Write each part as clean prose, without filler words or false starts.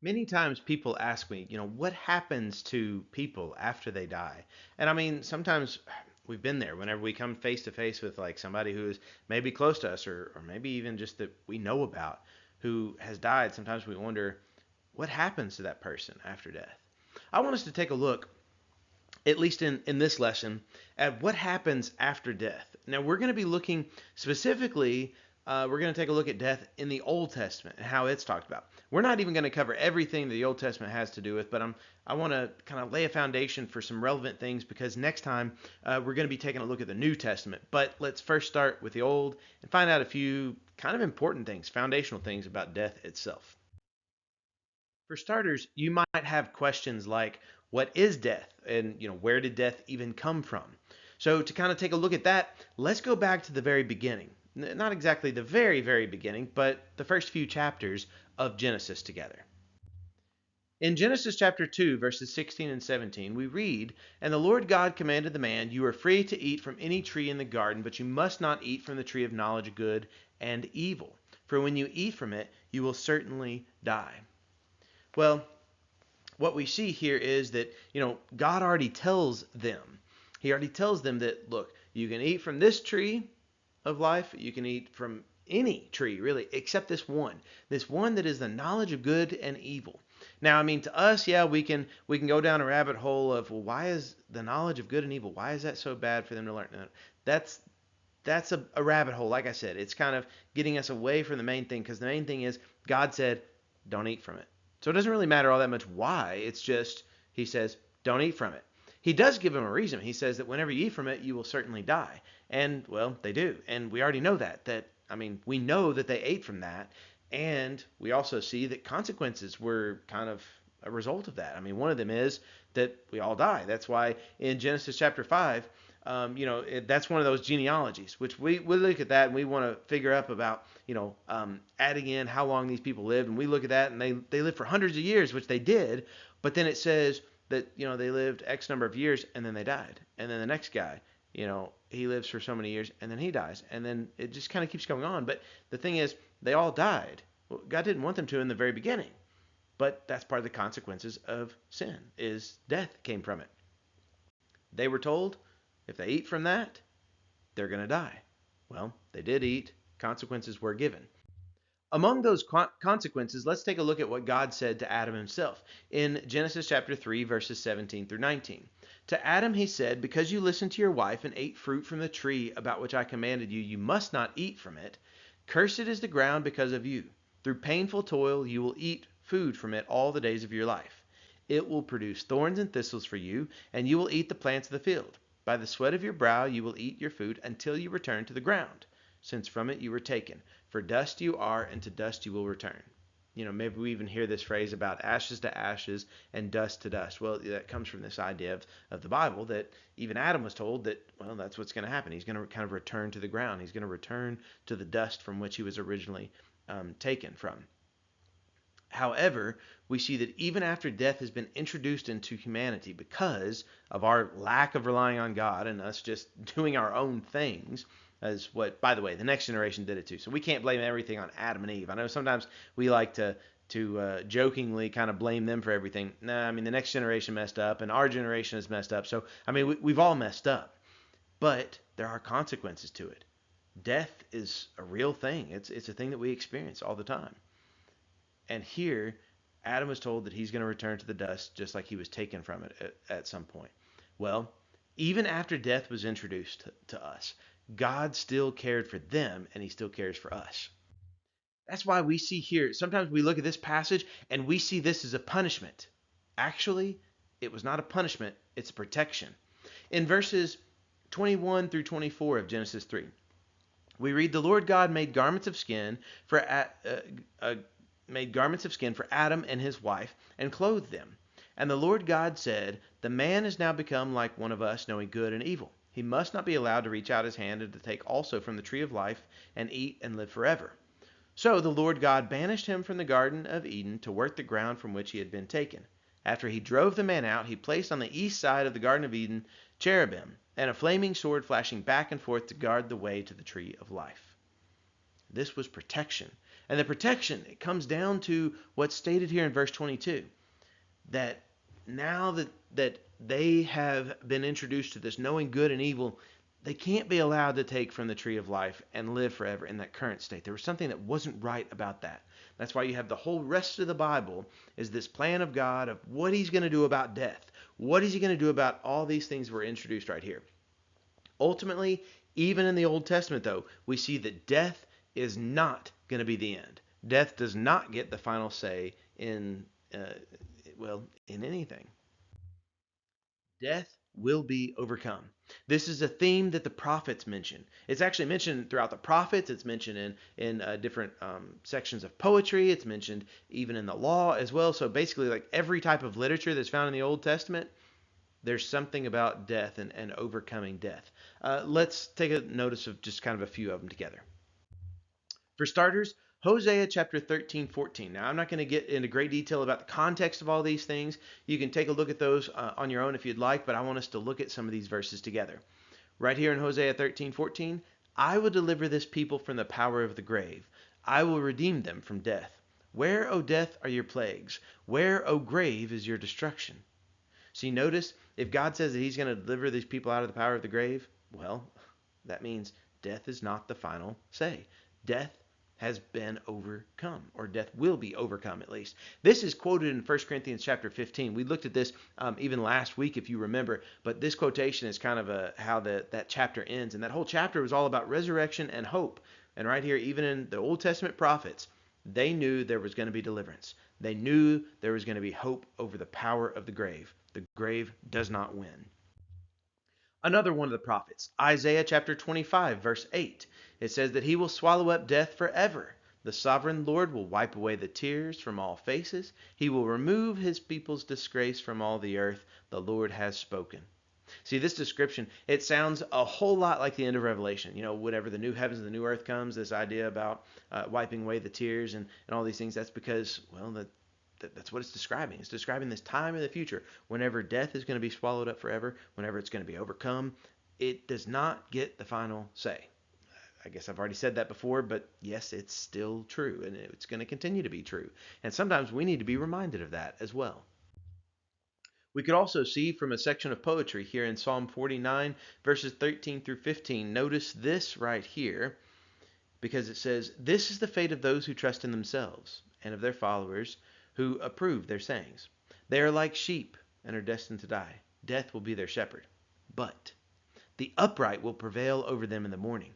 Many times people ask me, what happens to people after they die? And I mean, sometimes we've been there whenever we come face to face with like somebody who is maybe close to us or maybe even just that we know about who has died. Sometimes we wonder what happens to that person after death. I want us to take a look, at least in this lesson, at what happens after death. Now, we're going to be looking specifically, we're going to take a look at death in the Old Testament and how it's talked about. We're not even going to cover everything that the Old Testament has to do with, but I want to kind of lay a foundation for some relevant things because next time we're going to be taking a look at the New Testament. But let's first start with the Old and find out a few kind of important things, foundational things about death itself. For starters, you might have questions like, what is death? And, where did death even come from? So to kind of take a look at that, let's go back to the very beginning. Not exactly the very, very beginning, but the first few chapters of Genesis together. In Genesis chapter 2, verses 16 and 17, we read, "And the Lord God commanded the man, You are free to eat from any tree in the garden, but you must not eat from the tree of knowledge of good and evil. For when you eat from it, you will certainly die." Well, what we see here is that, God already tells them. He already tells them that, look, you can eat from this tree of life, you can eat from any tree, really, except this one that is the knowledge of good and evil. Now, I mean, to us, yeah, we can go down a rabbit hole of, well, why is the knowledge of good and evil? Why is that so bad for them to learn? No, that's that's a rabbit hole. Like I said, it's kind of getting us away from the main thing because the main thing is God said, don't eat from it. So it doesn't really matter all that much why. It's just, he says, don't eat from it. He does give them a reason. He says that whenever you eat from it, you will certainly die. And, well, they do. And we already know that. I mean, we know that they ate from that. And we also see that consequences were kind of a result of that. I mean, one of them is that we all die. That's why in Genesis chapter 5, that's one of those genealogies, which we look at that and we want to figure up about, adding in how long these people lived. And we look at that and they lived for hundreds of years, which they did. But then it says that, they lived X number of years and then they died. And then the next guy, he lives for so many years and then he dies. And then it just kind of keeps going on. But the thing is, they all died. Well, God didn't want them to in the very beginning. But that's part of the consequences of sin, is death came from it. They were told if they eat from that, they're going to die. Well, they did eat. Consequences were given. Among those consequences, let's take a look at what God said to Adam himself in Genesis chapter 3, verses 17 through 19. To Adam he said, "Because you listened to your wife and ate fruit from the tree about which I commanded you, you must not eat from it. Cursed is the ground because of you. Through painful toil you will eat food from it all the days of your life. It will produce thorns and thistles for you, and you will eat the plants of the field. By the sweat of your brow you will eat your food until you return to the ground, since from it you were taken. For dust you are, and to dust you will return." Maybe we even hear this phrase about ashes to ashes and dust to dust. Well, that comes from this idea of the Bible that even Adam was told that, well, that's what's going to happen. He's going to kind of return to the ground. He's going to return to the dust from which he was originally taken from. However, we see that even after death has been introduced into humanity because of our lack of relying on God and us just doing our own things, as what, by the way, the next generation did it too. So we can't blame everything on Adam and Eve. I know sometimes we like to jokingly kind of blame them for everything. Nah, I mean the next generation messed up and our generation has messed up. So I mean we've all messed up, but there are consequences to it. Death is a real thing. It's a thing that we experience all the time. And here, Adam was told that he's going to return to the dust just like he was taken from it at some point. Well, even after death was introduced to us, God still cared for them and he still cares for us. That's why we see here, sometimes we look at this passage and we see this as a punishment. Actually, it was not a punishment, it's a protection. In verses 21 through 24 of Genesis 3, we read, "The Lord God made garments of skin for Adam and his wife, and clothed them. And the Lord God said, The man is now become like one of us, knowing good and evil. He must not be allowed to reach out his hand and to take also from the tree of life and eat and live forever. So the Lord God banished him from the Garden of Eden to work the ground from which he had been taken. After he drove the man out, he placed on the east side of the Garden of Eden cherubim and a flaming sword flashing back and forth to guard the way to the tree of life." This was protection. And the protection, it comes down to what's stated here in verse 22, that now that they have been introduced to this knowing good and evil, they can't be allowed to take from the tree of life and live forever in that current state. There was something that wasn't right about that. That's why you have the whole rest of the Bible is this plan of God of what he's going to do about death. What is he going to do about all these things that were introduced right here? Ultimately, even in the Old Testament, though, we see that death is not going to be the end. Death does not get the final say in, in anything. Death will be overcome. This is a theme that the prophets mention. It's actually mentioned throughout the prophets. It's mentioned in different sections of poetry. It's mentioned even in the law as well. So basically, like every type of literature that's found in the Old Testament, there's something about death and overcoming death. Let's take a notice of just kind of a few of them together. For starters, Hosea chapter 13, 14. Now, I'm not going to get into great detail about the context of all these things. You can take a look at those on your own if you'd like, but I want us to look at some of these verses together. Right here in Hosea 13, 14, I will deliver this people from the power of the grave. I will redeem them from death. Where, O death, are your plagues? Where, O grave, is your destruction? See, notice, if God says that he's going to deliver these people out of the power of the grave, well, that means death is not the final say. Death has been overcome, or death will be overcome at least. This is quoted in 1 Corinthians chapter 15. We looked at this even last week, if you remember, but this quotation is kind of how that chapter ends. And that whole chapter was all about resurrection and hope. And right here, even in the Old Testament prophets, they knew there was going to be deliverance. They knew there was going to be hope over the power of the grave. The grave does not win. Another one of the prophets, Isaiah chapter 25, verse 8. It says that he will swallow up death forever. The sovereign Lord will wipe away the tears from all faces. He will remove his people's disgrace from all the earth. The Lord has spoken. See, this description, it sounds a whole lot like the end of Revelation. You know, whenever the new heavens and the new earth comes, this idea about wiping away the tears and all these things, that's because, well, that's what it's describing. It's describing this time in the future, whenever death is going to be swallowed up forever, whenever it's going to be overcome. It does not get the final say. I guess I've already said that before, but yes, it's still true, and it's going to continue to be true. And sometimes we need to be reminded of that as well. We could also see from a section of poetry here in Psalm 49, verses 13 through 15. Notice this right here, because it says, "This is the fate of those who trust in themselves, and of their followers who approve their sayings. They are like sheep and are destined to die. Death will be their shepherd. But the upright will prevail over them in the morning.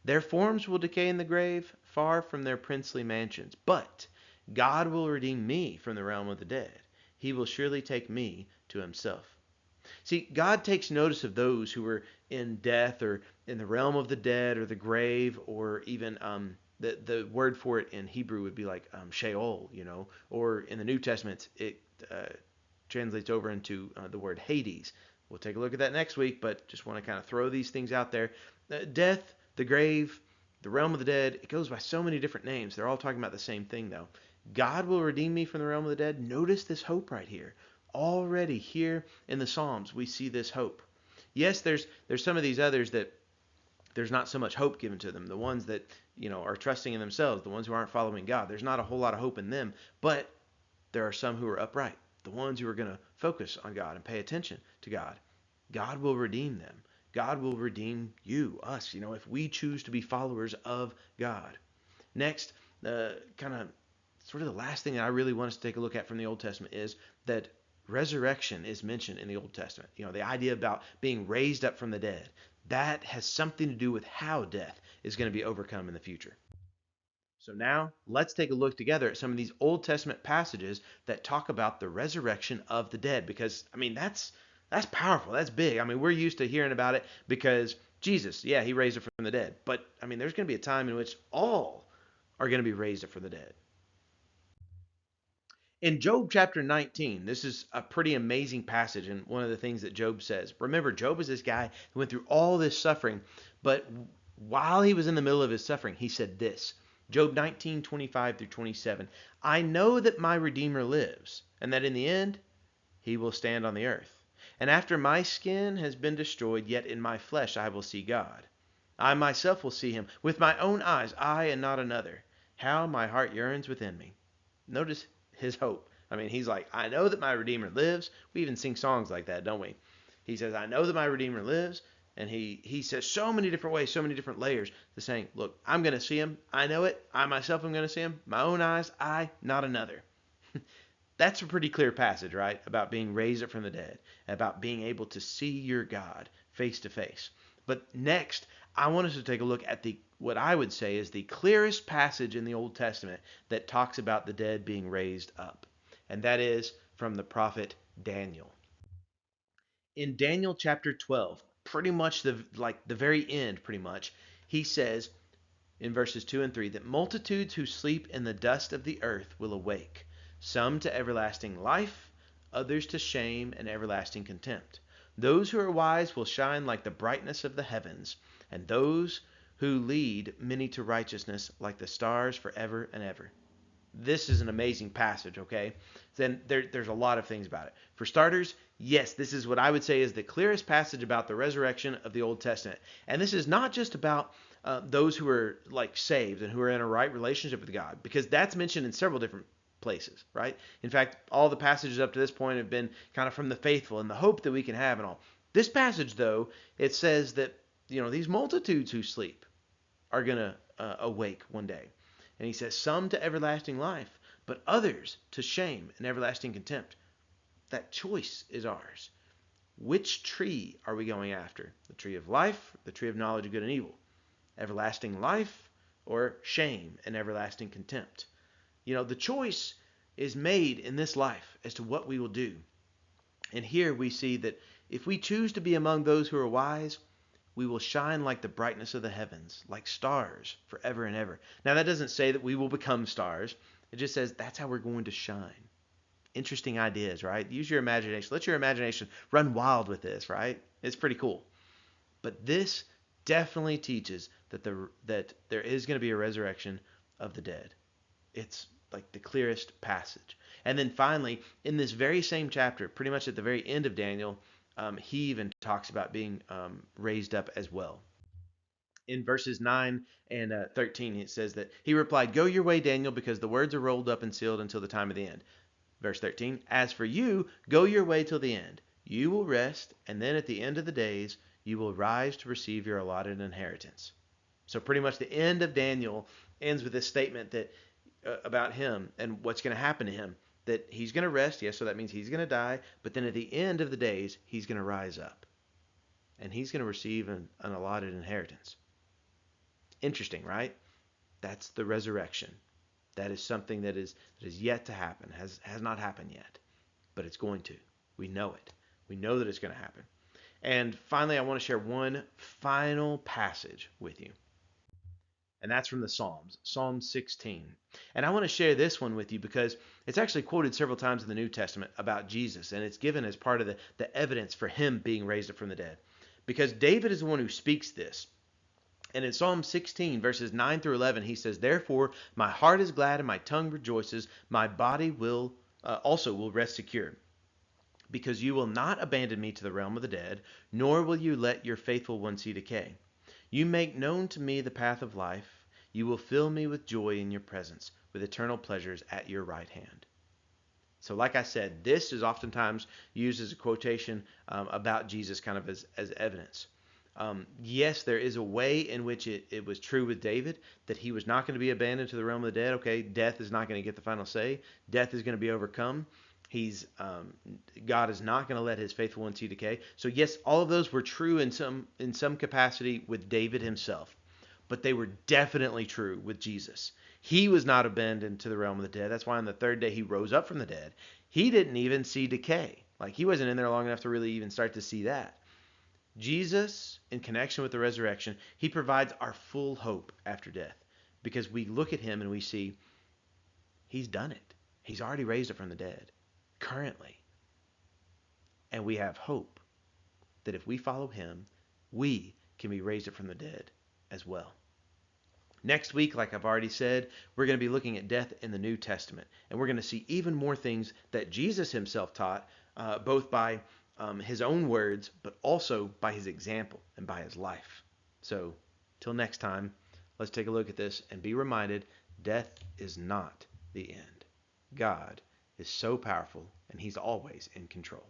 Their forms will decay in the grave, far from their princely mansions. But God will redeem me from the realm of the dead. He will surely take me to himself." See, God takes notice of those who are in death or in the realm of the dead or the grave, or even the word for it in Hebrew would be like Sheol, or in the New Testament it translates over into the word Hades. We'll take a look at that next week, but just want to kind of throw these things out there. Death, the grave, the realm of the dead, it goes by so many different names. They're all talking about the same thing, though. God will redeem me from the realm of the dead. Notice this hope right here. Already here in the Psalms, we see this hope. Yes, there's some of these others that there's not so much hope given to them. The ones that, are trusting in themselves, the ones who aren't following God, there's not a whole lot of hope in them. But there are some who are upright, the ones who are going to focus on God and pay attention to God. God will redeem them. God will redeem you, us, if we choose to be followers of God. Next, kind of sort of the last thing that I really want us to take a look at from the Old Testament is that resurrection is mentioned in the Old Testament. The idea about being raised up from the dead. That has something to do with how death is going to be overcome in the future. So now let's take a look together at some of these Old Testament passages that talk about the resurrection of the dead, because that's powerful. That's big. We're used to hearing about it because Jesus, yeah, he raised it from the dead. But there's going to be a time in which all are going to be raised up from the dead. In Job chapter 19, this is a pretty amazing passage, and one of the things that Job says. Remember, Job is this guy who went through all this suffering, but while he was in the middle of his suffering, he said this. Job 19:25 through 27. "I know that my Redeemer lives, and that in the end he will stand on the earth. And after my skin has been destroyed, yet in my flesh I will see God. I myself will see him with my own eyes, I and not another. How my heart yearns within me. Notice his hope. I mean, he's like, I know that my Redeemer lives. We even sing songs like that, don't we? He says, I know that my Redeemer lives. And he says so many different ways, so many different layers to saying, look, I'm going to see him. I know it. I myself am going to see him. My own eyes, I, not another. That's a pretty clear passage, right? About being raised up from the dead, about being able to see your God face to face. But next, I want us to take a look at the what I would say is the clearest passage in the Old Testament that talks about the dead being raised up. And that is from the prophet Daniel. In Daniel chapter 12, pretty much the very end pretty much, he says in verses 2 and 3 that multitudes who sleep in the dust of the earth will awake, some to everlasting life, others to shame and everlasting contempt. Those who are wise will shine like the brightness of the heavens, and those who lead many to righteousness like the stars forever and ever. This is an amazing passage, okay? Then there's a lot of things about it. For starters, yes, this is what I would say is the clearest passage about the resurrection of the Old Testament. And this is not just about those who are like saved and who are in a right relationship with God, because that's mentioned in several different places, right? In fact, all the passages up to this point have been kind of from the faithful and the hope that we can have and all. This passage, though, it says that, these multitudes who sleep are going to awake one day. And he says, some to everlasting life, but others to shame and everlasting contempt. That choice is ours. Which tree are we going after? The tree of life, the tree of knowledge of good and evil? Everlasting life or shame and everlasting contempt? The choice is made in this life as to what we will do. And here we see that if we choose to be among those who are wise, we will shine like the brightness of the heavens, like stars forever and ever. Now, that doesn't say that we will become stars. It just says that's how we're going to shine. Interesting ideas, right? Use your imagination. Let your imagination run wild with this, right? It's pretty cool. But this definitely teaches that there is going to be a resurrection of the dead. It's like the clearest passage. And then finally, in this very same chapter, pretty much at the very end of Daniel, he even talks about being raised up as well. In verses 9 and 13, it says that he replied, go your way, Daniel, because the words are rolled up and sealed until the time of the end. Verse 13, as for you, go your way till the end. You will rest, and then at the end of the days, you will rise to receive your allotted inheritance. So pretty much the end of Daniel ends with this statement that about him and what's going to happen to him. That he's going to rest, yes, so that means he's going to die, but then at the end of the days, he's going to rise up. And he's going to receive an allotted inheritance. Interesting, right? That's the resurrection. That is something that is yet to happen, has not happened yet, but it's going to. We know it. We know that it's going to happen. And finally, I want to share one final passage with you. And that's from the Psalms, Psalm 16. And I want to share this one with you because it's actually quoted several times in the New Testament about Jesus, and it's given as part of the evidence for him being raised up from the dead. Because David is the one who speaks this. And in Psalm 16, verses 9 through 11, he says, therefore, my heart is glad and my tongue rejoices. My body will also will rest secure. Because you will not abandon me to the realm of the dead, nor will you let your faithful one see decay. You make known to me the path of life. You will fill me with joy in your presence, with eternal pleasures at your right hand. So like I said, this is oftentimes used as a quotation about Jesus kind of as evidence. Yes, there is a way in which it was true with David that he was not going to be abandoned to the realm of the dead. Okay, death is not going to get the final say. Death is going to be overcome. God is not going to let his faithful one see decay. So yes, all of those were true in some capacity with David himself, but they were definitely true with Jesus. He was not abandoned to the realm of the dead. That's why on the third day he rose up from the dead. He didn't even see decay. Like he wasn't in there long enough to really even start to see that. Jesus, in connection with the resurrection, he provides our full hope after death because we look at him and we see he's done it. He's already raised up from the dead currently. And we have hope that if we follow him, we can be raised up from the dead as well. Next week, like I've already said, we're going to be looking at death in the New Testament. And we're going to see even more things that Jesus himself taught, both by his own words, but also by his example and by his life. So, till next time, let's take a look at this and be reminded Death is not the end. God is so powerful, and He's always in control.